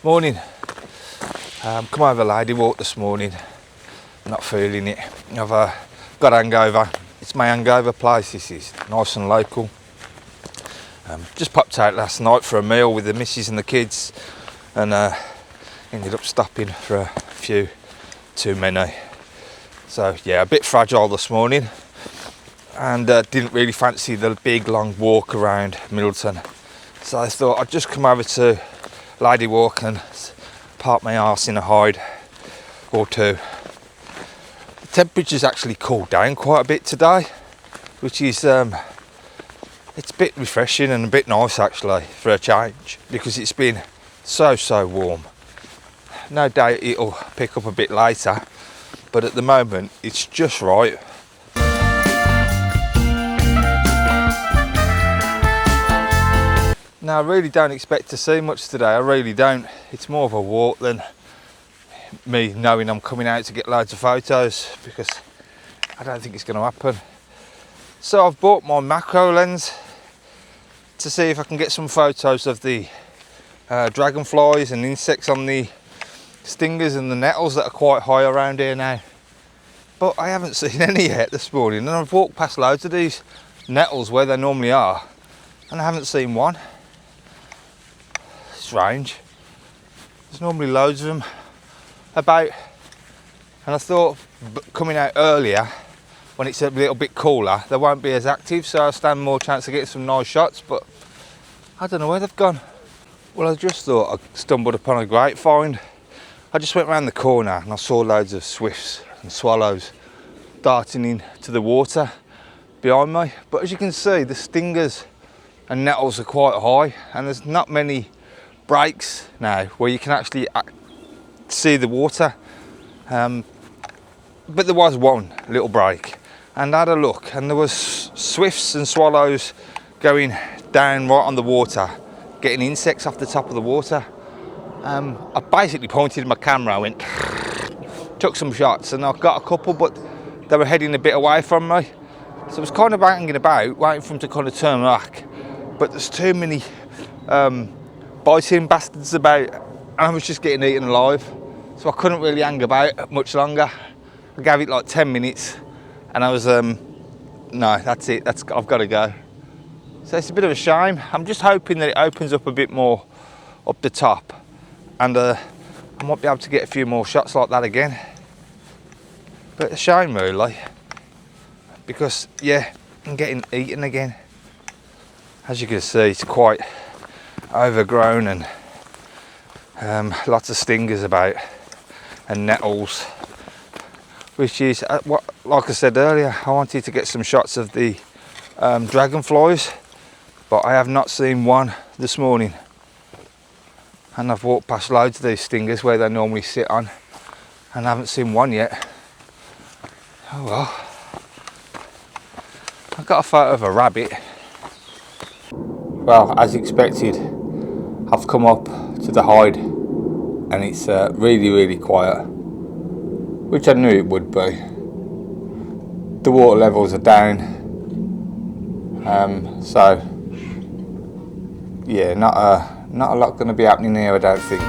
Morning. Come over Ladywalk this morning. Not feeling it. I've got hangover. It's my hangover place. This is nice and local. Just popped out last night for a meal with the missus and the kids, and ended up stopping for a few too many. So yeah, a bit fragile this morning, and didn't really fancy the big long walk around Middleton. So I thought I'd just come over to Ladywalk and park my arse in a hide or two. The temperature's actually cooled down quite a bit today, which is it's a bit refreshing and a bit nice actually for a change, because it's been so warm. No doubt it'll pick up a bit later, but at the moment it's just right. Now I really don't expect to see much today, I really don't. It's more of a walk than me knowing I'm coming out to get loads of photos, because I don't think it's going to happen. So I've bought my macro lens to see if I can get some photos of the dragonflies and insects on the stingers and the nettles that are quite high around here now. But I haven't seen any yet this morning, and I've walked past loads of these nettles where they normally are, and I haven't seen one. Strange. There's normally loads of them about, and I thought coming out earlier when it's a little bit cooler they won't be as active, so I'll stand more chance of getting some nice shots, but I don't know where they've gone. Well, I just thought I stumbled upon a great find. I just went round the corner and I saw loads of swifts and swallows darting into the water behind me, but as you can see the stingers and nettles are quite high, and there's not many breaks now where you can actually see the water, but there was one little break, and I had a look and there was swifts and swallows going down right on the water, getting insects off the top of the water. I basically pointed my camera, I went, took some shots, and I got a couple, but they were heading a bit away from me, so I was kind of hanging about waiting for them to kind of turn back, but there's too many biting bastards about, and I was just getting eaten alive, so I couldn't really hang about much longer. I gave it like 10 minutes and I was no, that's it, I've got to go. So it's a bit of a shame. I'm just hoping that it opens up a bit more up the top, and I might be able to get a few more shots like that again. But a shame really, because yeah, I'm getting eaten again. As you can see, it's quite overgrown, and lots of stingers about and nettles, which is what, like I said earlier, I wanted to get some shots of the dragonflies, but I have not seen one this morning, and I've walked past loads of these stingers where they normally sit on, and I haven't seen one yet. Oh well. I've got a photo of a rabbit. Well, as expected, I've come up to the hide and it's really quiet, which I knew it would be. The water levels are down, so yeah, not a lot going to be happening here, I don't think.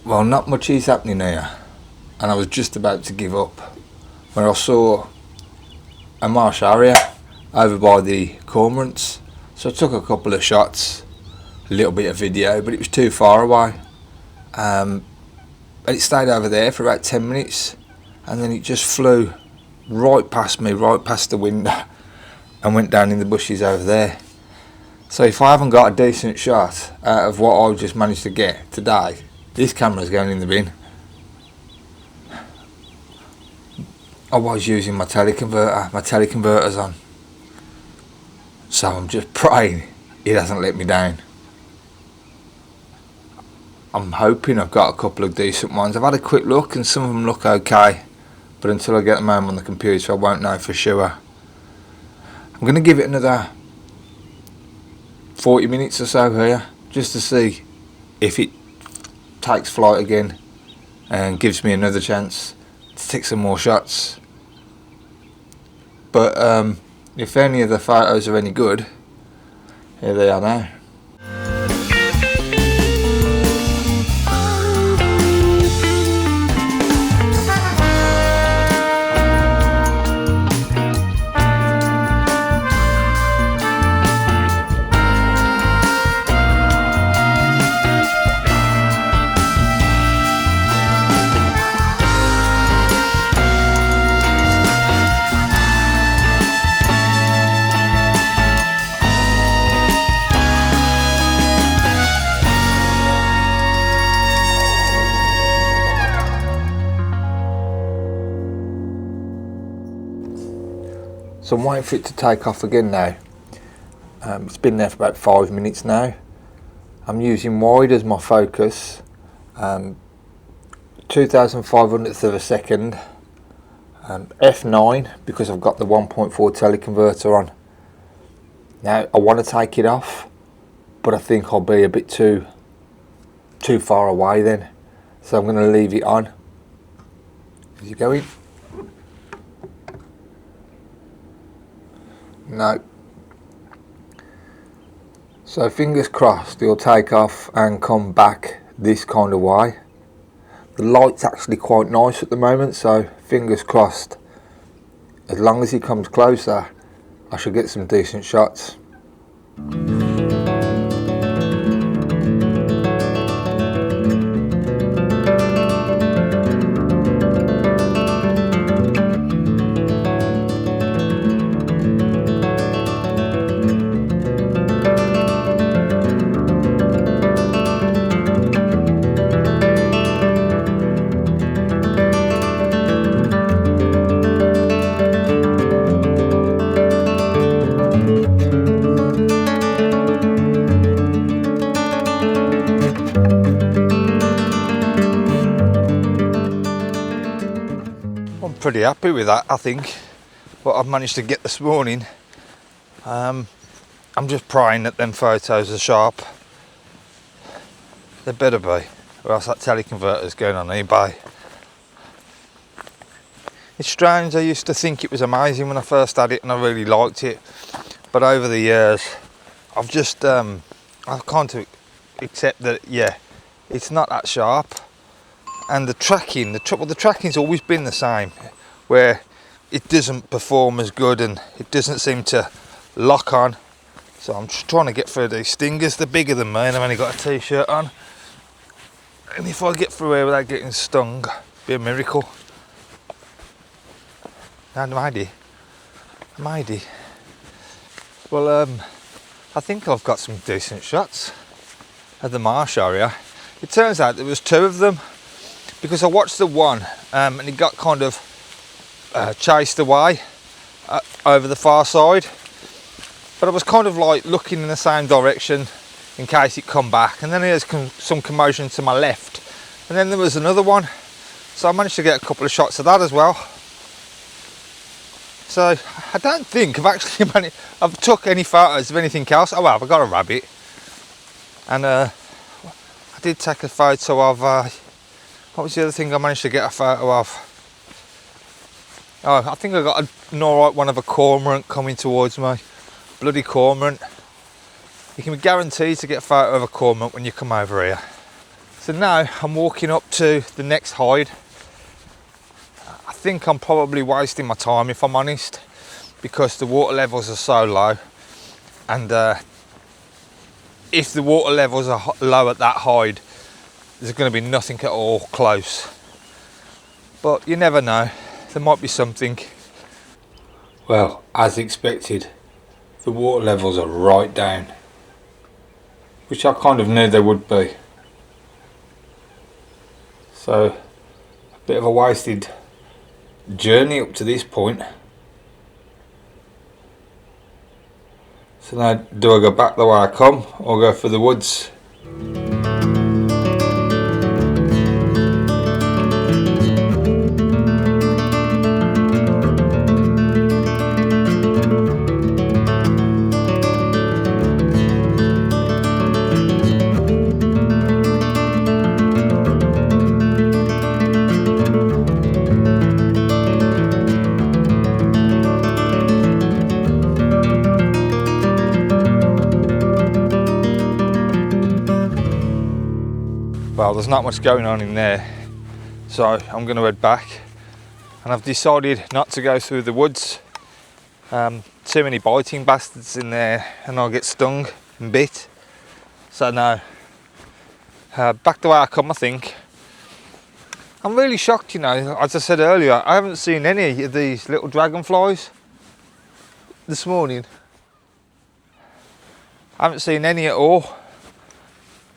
Well, not much is happening here, and I was just about to give up when I saw a Marsh Harrier over by the cormorants. So I took a couple of shots, a little bit of video, but it was too far away. And it stayed over there for about 10 minutes, and then it just flew right past me, right past the window, and went down in the bushes over there. So if I haven't got a decent shot out of what I just managed to get today, this camera's going in the bin. I was using my teleconverter's on, so I'm just praying it hasn't let me down. I'm hoping I've got a couple of decent ones. I've had a quick look and some of them look okay, but until I get them home on the computer I won't know for sure. I'm going to give it another 40 minutes or so here, just to see if it takes flight again and gives me another chance to take some more shots. But if any of the photos are any good, here they are now. So I'm waiting for it to take off again now. It's been there for about 5 minutes now. I'm using wide as my focus, 2,500th of a second, f9 because I've got the 1.4 teleconverter on. Now I want to take it off, but I think I'll be a bit too far away then, so I'm going to leave it on. Is it going? No. So fingers crossed it'll take off and come back this kind of way. The light's actually quite nice at the moment, so fingers crossed as long as he comes closer I should get some decent shots. Pretty happy with that, I think, what I've managed to get this morning. I'm just praying that them photos are sharp. They better be, or else that teleconverter's going on eBay. It's strange, I used to think it was amazing when I first had it and I really liked it, but over the years I've just I've come to accept that, yeah, it's not that sharp. And the tracking's always been the same, where it doesn't perform as good and it doesn't seem to lock on. So I'm just trying to get through these stingers. They're bigger than me and I've only got a t-shirt on. And if I get through here without getting stung, it'd be a miracle. And maybe. Well, I think I've got some decent shots of the Marsh Harrier. It turns out there was two of them, because I watched the one and it got kind of chased away over the far side, but I was kind of like looking in the same direction in case it come back, and then there's some commotion to my left, and then there was another one, so I managed to get a couple of shots of that as well. So I don't think I've took any photos of anything else. Oh well, I've got a rabbit, and I did take a photo of what was the other thing I managed to get a photo of? Oh, I think I got an alright one of a cormorant coming towards me. Bloody cormorant. You can be guaranteed to get a photo of a cormorant when you come over here. So now I'm walking up to the next hide. I think I'm probably wasting my time, if I'm honest, because the water levels are so low, and if the water levels are low at that hide, there's going to be nothing at all close. But you never know, there might be something. Well, as expected, the water levels are right down, which I kind of knew they would be. So, a bit of a wasted journey up to this point. So now, do I go back the way I come or go for the woods? there's not much going on in there, so I'm going to head back. And I've decided not to go through the woods. Too many biting bastards in there and I'll get stung and bit. So no, back the way I come, I think. I'm really shocked, you know, as I said earlier, I haven't seen any of these little dragonflies this morning. I haven't seen any at all.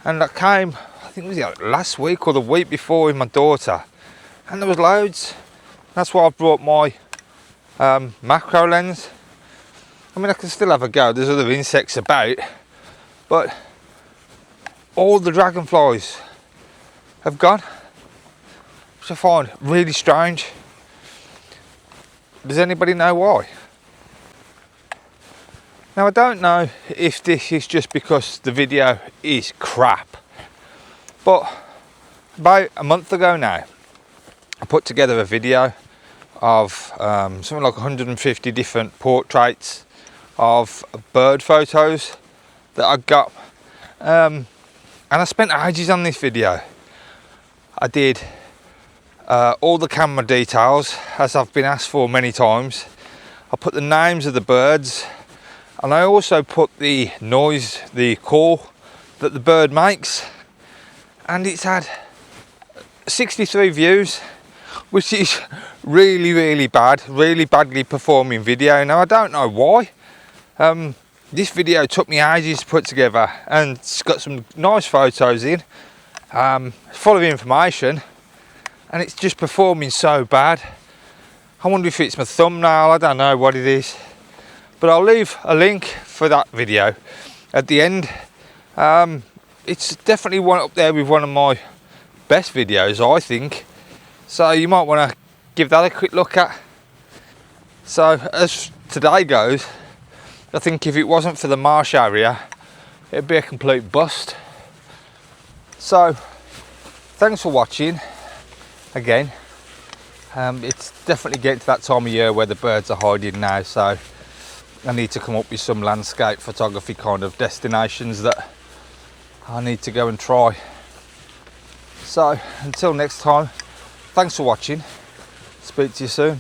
And I came, I think it was like last week or the week before with my daughter, and there was loads. That's why I've brought my macro lens. I mean, I can still have a go, there's other insects about, but all the dragonflies have gone, which I find really strange. Does anybody know why? Now, I don't know if this is just because the video is crap, but about a month ago now, I put together a video of something like 150 different portraits of bird photos that I got, and I spent ages on this video. I did all the camera details as I've been asked for many times. I put the names of the birds, and I also put the noise, the call that the bird makes, and it's had 63 views, which is really bad, really badly performing video. Now, I don't know why. This video took me ages to put together, and it's got some nice photos in, full of information, and it's just performing so bad. I wonder if it's my thumbnail, I don't know what it is, but I'll leave a link for that video at the end. It's definitely one up there with one of my best videos, I think, so you might want to give that a quick look at. So as today goes, I think if it wasn't for the Marsh Harrier, it'd be a complete bust. So thanks for watching again. It's definitely getting to that time of year where the birds are hiding now, so I need to come up with some landscape photography kind of destinations that I need to go and try. So until next time, thanks for watching, speak to you soon.